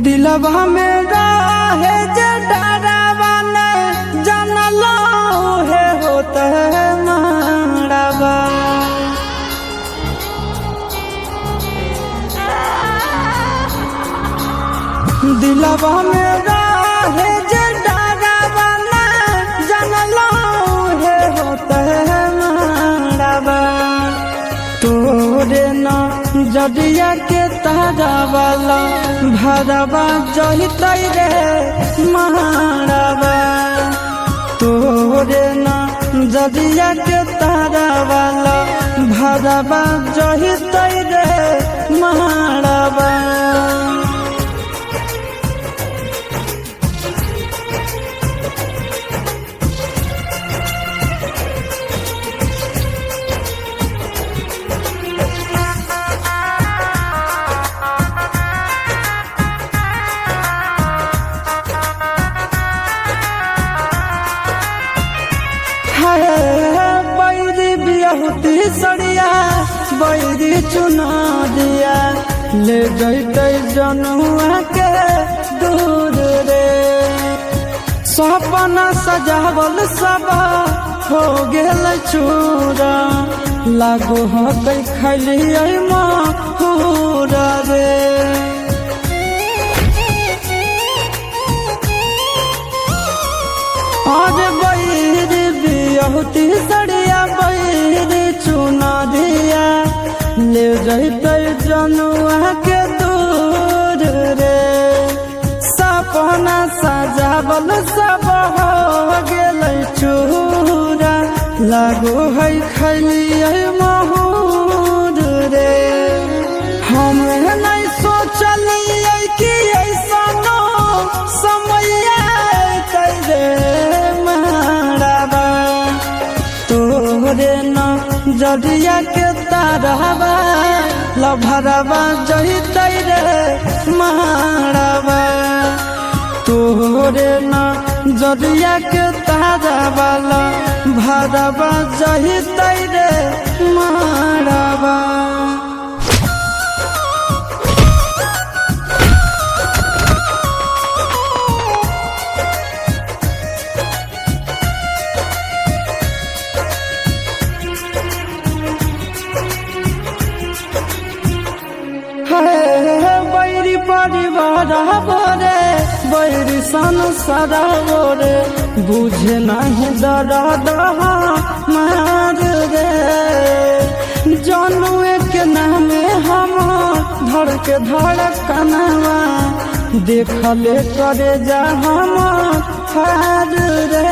दिलवा में रहे जे डरावा ने जानलो है होता है मारावा। दिलवा में रहे जे डरावा ने जानलो है होता है मारावा। तोरे न जदिया के तारा वाला भरवा जहितै रे मारवा। तोरे न जदिया के तारा वाला भरवा जहितै रे मारवा। बैरी बियाहुती सड़िया बैरी चुना दिया ले जैते जनुआ के दूर रे। सपना सजावल सब हो गेल चूरा लागो हो गई खलिया महूरा रे। आज बैरी बियाहुती सड़िया बैरी चुना दिया ले जैते जनुआ के दूर रे। सपना सजावल सब हो गेल चूरा लागो है खलिया महूर रे। हम नहीं सोचलिए कि ऐसा समय रे मारवा। तोरे न जदिया के तारवा लभरवा जहितै रे मारवा। तोरे न जदिया के तारवा लभरवा जहितै रे मारवा। बैरी परिवार बोरे बैरी संसार बोरे बुझे नहीं दर्द मार रे। जनुए के नामे हम धड़ के धड़कनवा देखले करे जा हम हार रे।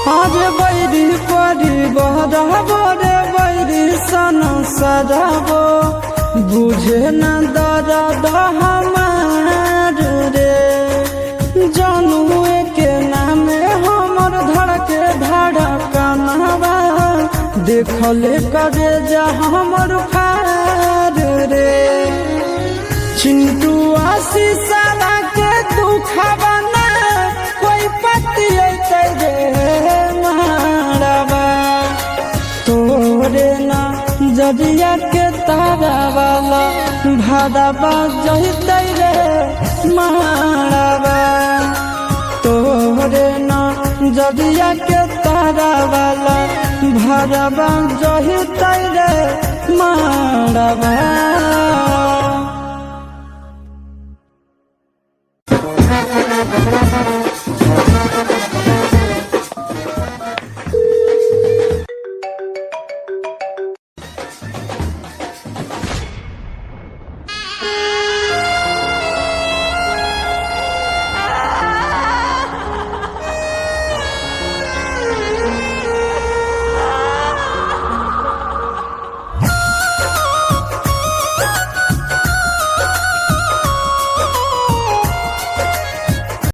आज बैरी परिवार बोरे बैरी संसार बो बुझे न दर्द हमार रे। जनुए के नामे हमर धड़के धड़कनवा देखले करे जा हमर फार रे। चिंटू आशीष के दुखवा ना कोई पति रे मारवा। तोरे न जदिया के तारा वाला भरवा जहितै रे मारवा। तोरे न जदिया के तारा वाला भरवा जहितै रे मारवा। Ha ha ha ha ha.